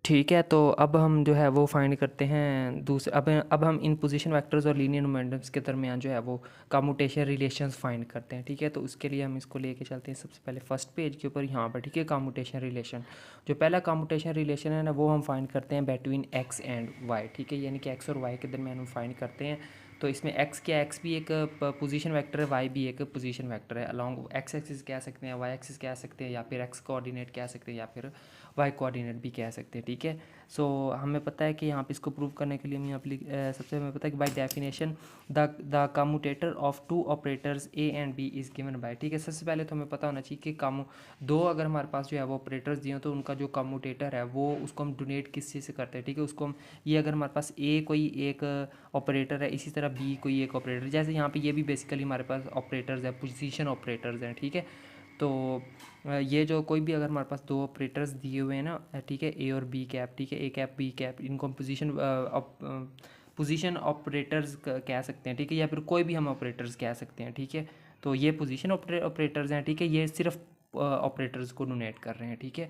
ठीक है, तो अब हम जो है वो फाइंड करते हैं दूसरे। अब हम इन पोजीशन वेक्टर्स और लीनियर मोमेंटम्स के दरमियान जो है वो कम्यूटेशन रिलेशंस फाइंड करते हैं। ठीक है, तो उसके लिए हम इसको लेके चलते हैं सबसे पहले फर्स्ट पेज के ऊपर यहाँ पर। ठीक है, कम्यूटेशन रिलेशन, जो पहला कम्यूटेशन रिलेशन है ना, वो हम फाइंड करते हैं बिटवीन एक्स एंड वाई। ठीक है, यानी कि एक्स और वाई के दरमियान हम फाइंड करते हैं। तो इसमें एक्स क्या, एक्स भी एक पोजीशन वेक्टर है, वाई भी एक पोजीशन वेक्टर है। अलॉन्ग एक्स एक्सिस कह सकते हैं, वाई एक्सिस कह सकते हैं, या फिर एक्स कोऑर्डिनेट कह सकते हैं, या फिर वाई कोऑर्डिनेट भी कह सकते हैं। ठीक है, सो हमें पता है कि यहाँ पे इसको प्रूव करने के लिए हम यहाँ पे सबसे हमें पता है कि by definition the commutator of two operators A and B is given by. ठीक है, सबसे पहले तो हमें पता होना चाहिए कि दो अगर हमारे पास जो है वो ऑपरेटर्स दिए हो तो उनका जो कम्यूटेटर है वो उसको हम डोनेट किस चीज़ से करते हैं। ठीक है, उसको हम ये अगर हमारे पास ए कोई एक ऑपरेटर है, इसी तरह बी कोई एक ऑपरेटर, जैसे यहाँ पे ये भी बेसिकली हमारे पास ऑपरेटर्स है, पोजीशन ऑपरेटर्स हैं। ठीक है, तो ये जो कोई भी अगर हमारे पास दो ऑपरेटर्स दिए हुए हैं ना, ठीक है, ए और बी कैप, ठीक है, ए कैप बी कैप, इनको हम पोजीशन ऑपरेटर्स कह सकते हैं। ठीक है, या फिर कोई भी हम ऑपरेटर्स कह सकते हैं। ठीक है, तो ये पोजीशन ऑपरेटर्स हैं। ठीक है, ये सिर्फ ऑपरेटर्स को डोनेट कर रहे हैं। ठीक है,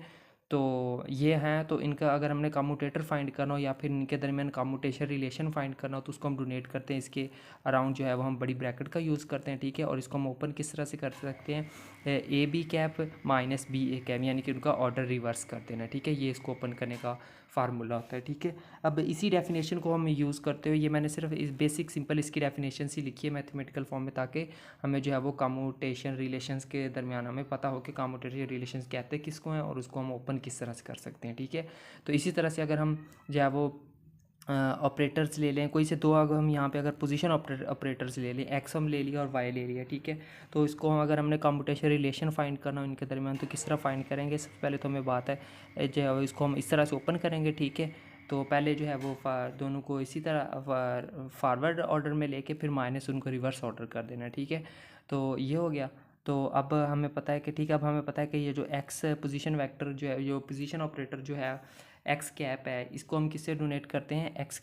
तो ये हैं, तो इनका अगर हमने कम्यूटेटर फाइंड करना हो या फिर इनके दरमियान कम्यूटेशन रिलेशन फाइंड करना हो तो उसको हम डोनेट करते हैं, इसके अराउंड जो है वो हम बड़ी ब्रैकेट का यूज़ करते हैं। ठीक है, और इसको हम ओपन किस तरह से कर सकते हैं, A B cap minus B A cap, यानी कि उनका ऑर्डर रिवर्स कर देना। ठीक है, ये इसको ओपन करने का फार्मूला होता है। ठीक है, अब इसी डेफिनेशन को हम यूज़ करते हुए, ये मैंने सिर्फ इस बेसिक सिंपल इसकी डेफिनेशन सी लिखी है मैथमेटिकल फॉर्म में, ताकि हमें जो है वो कम्यूटेशन रिलेशंस के दरमियान हमें पता हो कि कम्यूटेशन रिलेशंस कहते हैं किसको हैं और उसको हम ओपन किस तरह से कर सकते हैं। ठीक है, तो इसी तरह से अगर हम जो है वो ऑपरेटर्स ले लें कोई से दो, अगर हम यहाँ पे अगर पोजीशन ऑपरेटर्स ले लें, एक्स हम ले लिया और वाई ले लिया। ठीक है, तो इसको हम अगर हमने कम्यूटेशन रिलेशन फाइंड करना हो इनके दरमियान तो किस तरह फाइंड करेंगे। सबसे पहले तो हमें बात है जो है इसको हम इस तरह से ओपन करेंगे। ठीक है, तो पहले जो है वो दोनों को इसी तरह फॉरवर्ड ऑर्डर में लेके फिर माइनस उनको रिवर्स ऑर्डर कर देना। ठीक है, तो ये हो गया। तो अब हमें पता है कि ठीक है, अब हमें पता है कि ये जो एक्स पोजीशन वेक्टर जो है, जो पोजीशन ऑपरेटर जो है एक्स कैप है, इसको हम किससे डोनेट करते हैं, एक्स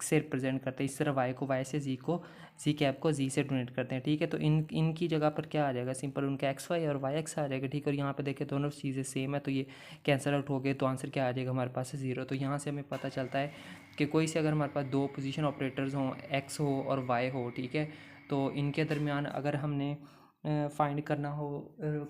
से रिप्रेजेंट करते हैं। इस तरह वाई को वाई से, जी को जी कैप को जी से डोनेट करते हैं। ठीक है, तो इनकी जगह पर क्या आ जाएगा, सिंपल उनका एक्स वाई और वाई एक्स आ जाएगा। ठीक है, और यहाँ पे देखें दोनों चीज़ें सेम है तो ये कैंसिल आउट हो गए, तो आंसर क्या आ जाएगा हमारे पास है 0। तो यहाँ से हमें पता चलता है कि कोई से अगर हमारे पास दो पोजीशन ऑपरेटर्स हों, एक्स हो और वाई हो, ठीक है, तो इनके दरमियान अगर हमने फाइंड करना हो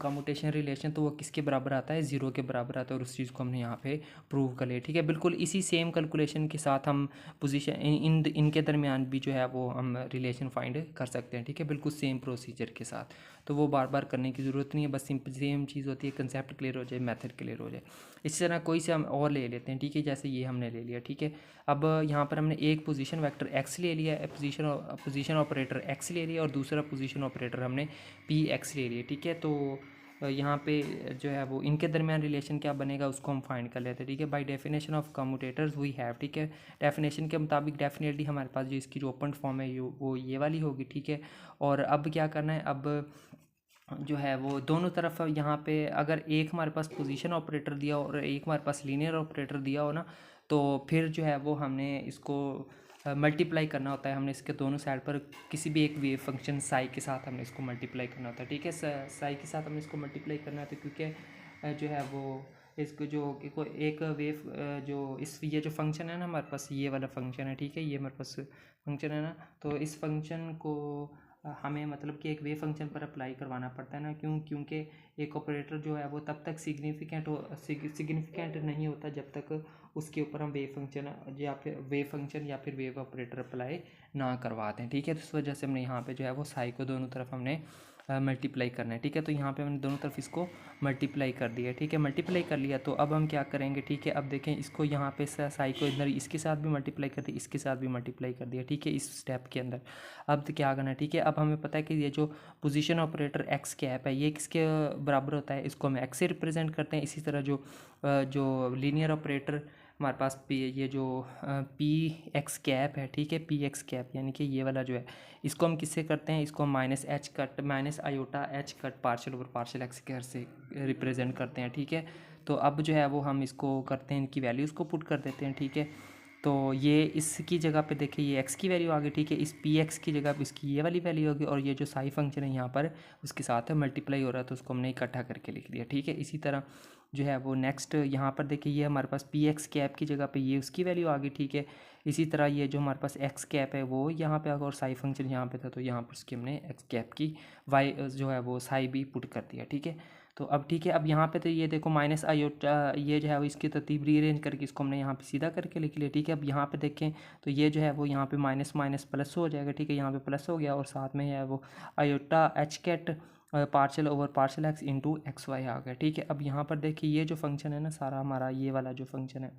कम्यूटेशन रिलेशन तो वो किसके बराबर आता है, 0 के बराबर आता है। और उस चीज़ को हमने यहाँ पे प्रूव कर लिया। ठीक है, बिल्कुल इसी सेम कैलकुलेशन के साथ हम पोजीशन इनके दरमियान भी जो है वो हम रिलेशन फाइंड कर सकते हैं। ठीक है, बिल्कुल सेम प्रोसीजर के साथ, तो वो बार बार करने की ज़रूरत नहीं है, बस सिंपल सेम चीज़ होती है, कंसेप्ट क्लियर हो जाए, मेथड क्लियर हो जाए। इसी तरह कोई से हम और ले लेते हैं। ठीक है, जैसे ये हमने ले लिया। ठीक है, अब यहाँ पर हमने एक पोजीशन वेक्टर एक्स ले लिया, पोजीशन ऑपरेटर एक्स ले लिया, और दूसरा पोजीशन ऑपरेटर हमने पी एक्स ले लिया। ठीक है, तो यहाँ पे जो है वो इनके दरमियान रिलेशन क्या बनेगा उसको हम फाइंड कर लेते हैं। ठीक है, by definition of commutators we have, ठीक है, डेफिनेशन के मुताबिक डेफिनेटली हमारे पास जो इसकी जो ओपन फॉर्म है वो ये वाली होगी। ठीक है, और अब क्या करना है, अब जो है वो दोनों तरफ यहाँ पे अगर एक हमारे पास पोजीशन ऑपरेटर दिया और एक हमारे पास लीनियर ऑपरेटर दिया हो ना, तो फिर जो है वो हमने इसको मल्टीप्लाई करना होता है। हमने इसके दोनों साइड पर किसी भी एक वेव फंक्शन साई के साथ हमने इसको मल्टीप्लाई करना होता है। ठीक है, साई के साथ हमने इसको मल्टीप्लाई करना होता है, क्योंकि जो है वो इसको जो एक वेव जो इस ये जो फंक्शन है ना हमारे पास, ये वाला फंक्शन है। ठीक है, ये हमारे पास फंक्शन है ना, तो इस फंक्शन को हमें मतलब कि एक वेव फंक्शन पर अप्लाई करवाना पड़ता है ना, क्योंकि एक ऑपरेटर जो है वो तब तक सिग्निफिकेंट नहीं होता जब तक उसके ऊपर हम वेव फंक्शन या फिर वेव ऑपरेटर अप्लाई ना करवाते हैं। ठीक है, तो इस वजह से हमने यहाँ पे जो है वो साई को दोनों तरफ हमने मल्टीप्लाई करना है। ठीक है, तो यहाँ पे हमने दोनों तरफ इसको मल्टीप्लाई कर दिया। ठीक है, मल्टीप्लाई कर लिया, तो अब हम क्या करेंगे, ठीक है, अब देखें इसको यहाँ पे साई को इधर इसके साथ भी मल्टीप्लाई कर दिया, इसके साथ भी मल्टीप्लाई कर दिया। ठीक है, इस स्टेप के अंदर अब तो क्या करना है, ठीक है, अब हमें पता है कि ये जो पोजीशन ऑपरेटर एक्स कैप है ये किसके बराबर होता है, इसको हम एक्स से रिप्रेजेंट करते हैं। इसी तरह जो लीनियर ऑपरेटर हमारे पास ये जो पी एक्स कैप है, ठीक है, पी एक्स कैप यानी कि ये वाला जो है, इसको हम किससे करते हैं, इसको हम minus H cut minus iota H cut partial over partial x के से रिप्रेजेंट करते हैं। ठीक है, तो अब जो है वो हम इसको करते हैं, इनकी वैल्यूज़ को पुट कर देते हैं। ठीक है, तो ये इसकी जगह पे देखिए ये एक्स की वैल्यू आ गई। ठीक है, इस पी एक्स की जगह पे इसकी ये वाली वैल्यू होगी, और ये जो साई फंक्शन है यहाँ पर उसके साथ मल्टीप्लाई हो रहा है तो उसको हमने इकट्ठा करके लिख दिया। ठीक है, इसी तरह जो है वो नेक्स्ट यहाँ पर देखिए ये हमारे पास पी एक्स कैप की जगह पे ये उसकी वैल्यू आ गई, ठीक है। इसी तरह ये जो हमारे पास एक्स कैप है वो यहाँ पे आ गया और साई फंक्शन यहाँ पे था, तो यहाँ पर उसकी हमने एक्स कैप की वाई जो है वो साई भी पुट कर दिया, ठीक है। तो अब ठीक है, अब यहाँ पे तो ये देखो माइनस आयोटा ये जो है वो इसकी तरतीब रीअरेंज करके इसको हमने यहाँ पे सीधा करके लिख लिया, ठीक है। अब यहाँ पे देखें तो ये जो है वो यहाँ पे माइनस माइनस प्लस हो जाएगा, ठीक है। यहाँ पे प्लस हो गया और साथ में है वो iota H cut partial over partial X into X Y आ गया, ठीक है। अब यहाँ पर देखिए ये जो फंक्शन है ना सारा हमारा ये वाला जो फंक्शन है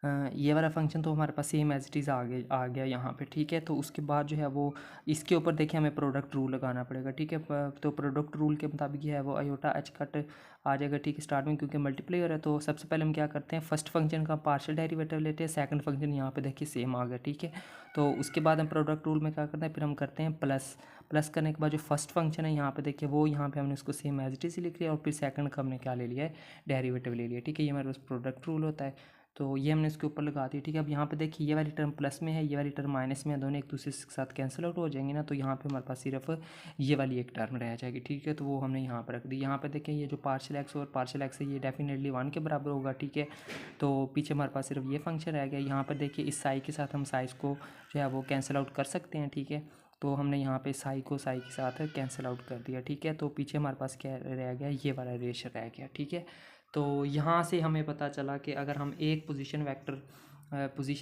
ये वाला फंक्शन तो हमारे पास सेम एज इट इज़ आ गया यहाँ पे, ठीक है। तो उसके बाद जो है वो इसके ऊपर देखिए हमें प्रोडक्ट रूल लगाना पड़ेगा, ठीक है। तो प्रोडक्ट रूल के मुताबिक ये है वो आयोटा एच कट आ जाएगा, ठीक है। स्टार्ट में क्योंकि मल्टीप्लाई है तो सबसे पहले हम क्या करते हैं, फर्स्ट फंक्शन का पार्शियल डेरिवेटिव लेते हैं, सेकंड फंक्शन यहाँ पे देखिए सेम आ गया, ठीक है। तो उसके बाद हम प्रोडक्ट रूल में क्या करते हैं, फिर हम करते हैं प्लस करने के बाद जो फर्स्ट फंक्शन है यहाँ पे देखिए वो यहाँ पे हमने उसको सेम एज इट इज़ लिख लिया और फिर सेकंड का हमने क्या ले लिया है, डेरिवेटिव ले लिया, ठीक है। ये हमारे पास प्रोडक्ट रूल होता है, तो ये हमने इसके ऊपर लगा दिया, ठीक है। अब यहाँ पे देखिए ये वाली टर्म प्लस में है, ये वाली टर्म माइनस में है, दोनों एक दूसरे के साथ कैंसिल आउट हो जाएंगे ना, तो यहाँ पे हमारे पास सिर्फ ये वाली एक टर्म रह जाएगी, ठीक है। तो वो हमने यहाँ पर रख दी। यहाँ पे देखिए ये जो पार्शियल एक्स और पार्शियल एक्स है ये डेफिनेटली 1 के बराबर होगा, ठीक है। तो पीछे हमारे पास सिर्फ ये फंक्शन रह गया। यहाँ पर देखिए इस साई के साथ हम साइज को जो है वो कैंसिल आउट कर सकते हैं, ठीक है। तो हमने यहाँ पे साई को साई के साथ कैंसिल आउट कर दिया, ठीक है। तो पीछे हमारे पास क्या रह गया, ये वाला रेशो रह गया, ठीक है। तो यहाँ से हमें पता चला कि अगर हम एक पोजीशन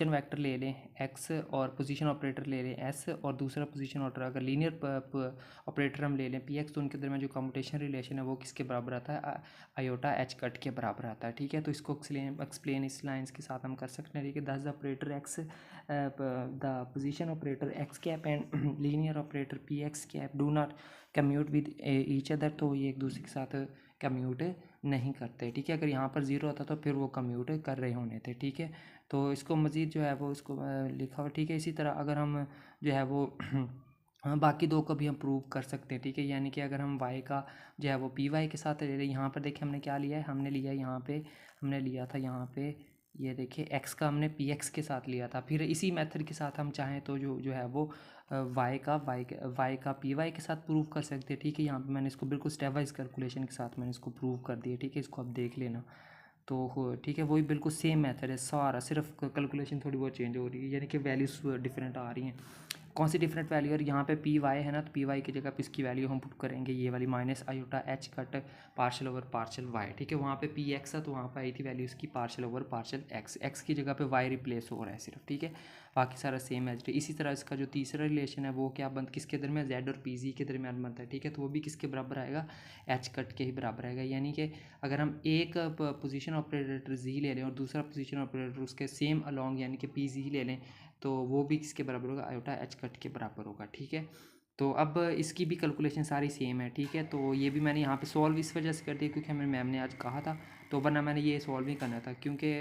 वेक्टर ले लें x और पोजीशन ऑपरेटर ले लें s और दूसरा पोजीशन ऑपरेटर अगर लीनियर ऑपरेटर हम ले लें px, तो उनके दरमियान जो कम्यूटेशन रिलेशन है वो किसके बराबर आता है, आयोटा एच कट के बराबर आता है, ठीक है। तो इसको एक्सप्लेन इस लाइंस के साथ हम कर सकते हैं, ठीक है। दस the operator x the position operator x cap and linear operator P x cap do not commute with each other, तो ये एक दूसरे के साथ कम्यूट नहीं करते, ठीक है। अगर यहाँ पर ज़ीरो होता तो फिर वो कम्यूट कर रहे होने थे, ठीक है। तो इसको मज़ीद जो है वो इसको लिखा हुआ, ठीक है। इसी तरह अगर हम जो है वो हाँ बाकी दो को भी हम प्रूव कर सकते हैं, ठीक है। यानी कि अगर हम y का जो है वो पी वाई के साथ ले लें, यहाँ पर देखिए हमने क्या लिया है, हमने लिया यहाँ पे हमने लिया था यहाँ पे ये देखिए x का हमने पी एक्स के साथ लिया था। फिर इसी मेथड के साथ हम चाहें तो जो है वो y का पी वाई के साथ प्रूव कर सकते हैं, ठीक है। यहाँ पे मैंने इसको बिल्कुल स्टेप वाइज कैलकुलेशन के साथ मैंने इसको प्रूव कर दिया, ठीक है। इसको आप देख लेना, तो हो ठीक है। वही बिल्कुल सेम मेथड है सारा, सिर्फ कैलकुलेशन थोड़ी बहुत चेंज हो रही है, यानी कि वैल्यूज़ डिफरेंट आ रही हैं। कौन सी डिफरेंट वैल्यू है, यहाँ पे पी वाई है ना, तो पी वाई की जगह पे इसकी वैल्यू हम पुट करेंगे ये वाली minus iota H cut partial over partial y, ठीक है। वहाँ पे पी एक्स है तो वहाँ पे आई थी वैल्यू इसकी पार्शल ओवर पार्शल एक्स की जगह पे वाई रिप्लेस हो रहा है सिर्फ, ठीक है। बाकी सारा सेम एज इट। इसी तरह इसका जो तीसरा रिलेशन है वो क्या बंद किसके दरमियान, जेड और पी जी के दरमियान बनता है, ठीक है। तो वो भी किसके बराबर आएगा, एच कट के ही बराबर आएगा। यानी कि अगर हम एक पोजीशन ऑपरेटर जी ले लें और दूसरा पोजीशन ऑपरेटर उसके सेम अलॉन्ग यानी कि पी जी ले लें, तो वो भी किसके बराबर होगा, आयोटा एच कट के बराबर होगा, ठीक है। तो अब इसकी भी कैलकुलेशन सारी सेम है, ठीक है। तो ये भी मैंने यहाँ पे सॉल्व इस वजह से कर दिया क्योंकि हमें मैम ने आज कहा था, तो वरना मैंने ये सॉल्व नहीं करना था क्योंकि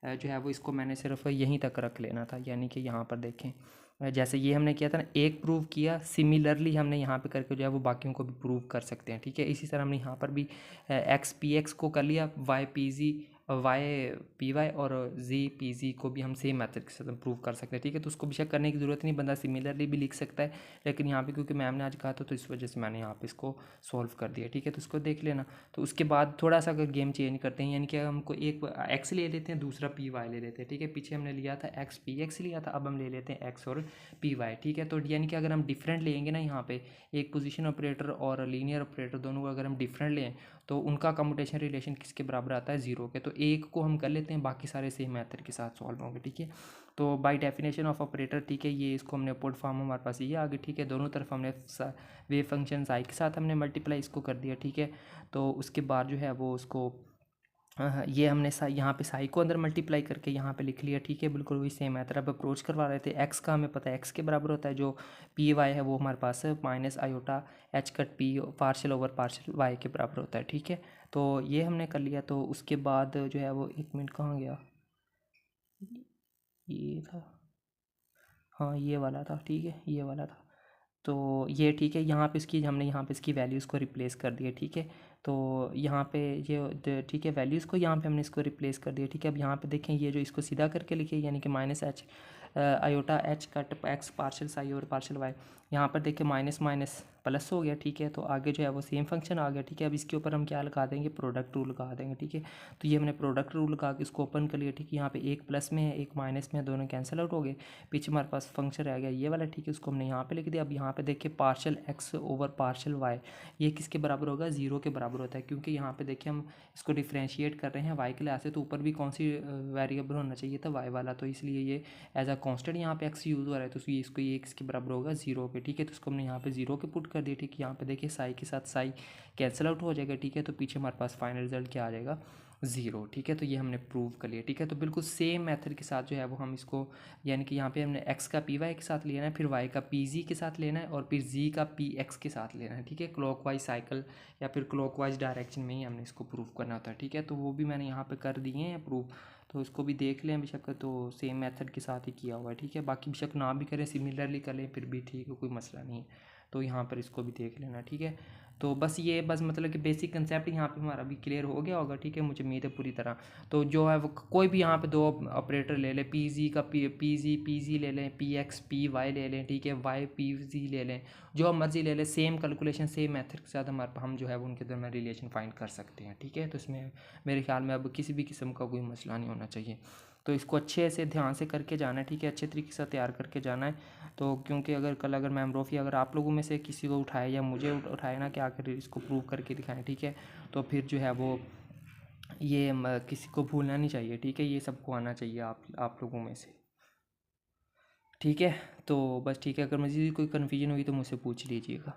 जो है वो इसको मैंने सिर्फ यहीं तक रख लेना था। यानी कि यहाँ पर देखें जैसे ये हमने किया था ना, एक प्रूव किया, सिमिलरली हमने यहाँ पे करके जो है वो बाकियों को भी प्रूव कर सकते हैं, ठीक है। इसी तरह हमने यहाँ पर भी एक्स पी एक्स को कर लिया, y p g y p y और जी पी जी को भी हम सेम मेथड के साथ प्रूव कर सकते हैं, ठीक है। तो उसको बेशक करने की ज़रूरत नहीं, बंदा सिमिलरली भी लिख सकता है, लेकिन यहाँ पे क्योंकि मैम ने आज कहा था तो इस वजह से मैंने यहाँ पे इसको सॉल्व कर दिया, ठीक है। तो इसको देख लेना। तो उसके बाद थोड़ा सा अगर गेम चेंज करते हैं, यानी कि हमको एक एक्स ले लेते हैं, दूसरा पी वाई ले लेते हैं, ठीक है। पीछे हमने लिया था एक्स पी एक्स लिया था, अब हम ले लेते हैं एक्स और पी वाई, ठीक है। तो यानी कि अगर हम डिफरेंट लेंगे ना, यहाँ पे एक पोजीशन ऑपरेटर और लीनियर ऑपरेटर दोनों को अगर हम डिफरेंट लें तो उनका कम्यूटेशन रिलेशन किसके बराबर आता है, ज़ीरो के। तो एक को हम कर लेते हैं, बाकी सारे सेम मेथड के साथ सॉल्व होंगे, ठीक है। तो बाय डेफिनेशन ऑफ ऑपरेटर, ठीक है, ये इसको हमने पुट फॉर्म हमारे पास ये आ गई, ठीक है। दोनों तरफ हमने वेव फंक्शन साई के साथ हमने मल्टीप्लाई इसको कर दिया, ठीक है। तो उसके बाद जो है वो उसको ये हमने यहाँ पे साई को अंदर मल्टीप्लाई करके यहाँ पे लिख लिया, ठीक है। बिल्कुल वही सेम मेथड अब अप्रोच करवा रहे थे। एक्स का हमें पता है एक्स के बराबर होता है, जो पी वाई है वो हमारे पास minus iota H cut P partial over partial Y के बराबर होता है, ठीक है। तो ये हमने कर लिया। तो उसके बाद जो है वो एक मिनट कहाँ गया, ये था, हाँ ये वाला था, ठीक है, ये वाला था। तो ये ठीक है, यहाँ पे इसकी हमने यहाँ पे इसकी वैल्यूज़ को रिप्लेस कर दिया, ठीक है। तो यहाँ पे ये ठीक है, वैल्यूज़ को यहाँ पे हमने इसको रिप्लेस कर दिया, ठीक है। अब यहाँ पे देखें ये जो इसको सीधा करके लिखे, यानी कि minus H iota H cut x partial Sai और पार्शल वाई, यहाँ पर देखें माइनस माइनस प्लस हो गया, ठीक है। तो आगे जो है वो सेम फंक्शन आ गया, ठीक है। अब इसके ऊपर हम क्या लगा देंगे, प्रोडक्ट रूल लगा देंगे, ठीक है। तो ये हमने प्रोडक्ट रूल लगा के इसको ओपन कर लिया, ठीक है। यहाँ पे एक प्लस में है एक माइनस में है, दोनों कैंसिल आउट हो गए। पीछे हमारे पास फंक्शन रह गया ये वाला, ठीक है। उसको हमने यहाँ पे लिख दिया। अब यहाँ पे देखिए partial x over partial y, ये किसके बराबर होगा, 0 के बराबर होता है, क्योंकि यहाँ पे देखिए हम इसको डिफ्रेंशिएट कर रहे हैं वाई के लिहाज से, तो ऊपर भी कौन सी वेरिएबल होना चाहिए था, वाई वाला, तो इसलिए ये एज अ कांस्टेंट यहाँ पे एक्स यूज़ हो रहा है, तो इसको ये किसके बराबर होगा, 0 के, ठीक है। तो इसको हमने यहाँ पे 0 के पुट कर दिया, ठीक है। यहाँ पे देखिए साई के साथ साई कैंसिल आउट हो जाएगा, ठीक है। तो पीछे हमारे पास फाइनल रिजल्ट क्या आ जाएगा, 0, ठीक है। तो ये हमने प्रूव कर लिया, ठीक है। तो बिल्कुल सेम मेथड के साथ जो है वो हम इसको, यानी कि यहाँ पे हमने x का पी वाई के साथ लेना है, फिर y का पी जी के साथ लेना है, और फिर z का पी एक्स के साथ लेना है, ठीक है। क्लॉकवाइज साइकिल या फिर क्लॉकवाइज डायरेक्शन में ही हमने इसको प्रूव करना होता है, ठीक है। तो वो भी मैंने यहाँ पे कर दिए हैं प्रूव, तो इसको भी देख लें बेशक, तो सेम मेथड के साथ ही किया हुआ है, ठीक है। बाकी बेशक ना भी करें, सिमिलरली कर लें फिर भी ठीक है, कोई मसला नहीं है। तो यहाँ पर इसको भी देख लेना, ठीक है। तो बस ये बस मतलब कि बेसिक कंसेप्ट यहाँ पे हमारा भी क्लियर हो गया होगा, ठीक है। मुझे उम्मीद है पूरी तरह। तो जो है वो कोई भी यहाँ पे दो ऑपरेटर ले लें, पी जी का पी जी ले लें, पी एक्स पी वाई ले लें, ठीक है, वाई पी जी ले लें, जो मर्जी ले लें, सेम कैलकुलेशन सेम मेथड के साथ हम जो है वो उनके दरमियान रिलेशन फाइंड कर सकते हैं, ठीक है। तो इसमें मेरे ख्याल में अब किसी भी किस्म का कोई मसला नहीं होना चाहिए। तो इसको अच्छे से ध्यान से करके जाना है, ठीक है, अच्छे तरीके से तैयार करके जाना है। तो क्योंकि अगर कल अगर मैम रोफ़ी अगर आप लोगों में से किसी को उठाए या मुझे उठाए ना कि आकर इसको प्रूव करके दिखाएं, ठीक है, तो फिर जो है वो ये किसी को भूलना नहीं चाहिए, ठीक है। ये सबको आना चाहिए आप लोगों में से, ठीक है। तो बस ठीक है, अगर मज़ीद कोई कन्फ्यूजन हुई तो मुझसे पूछ लीजिएगा।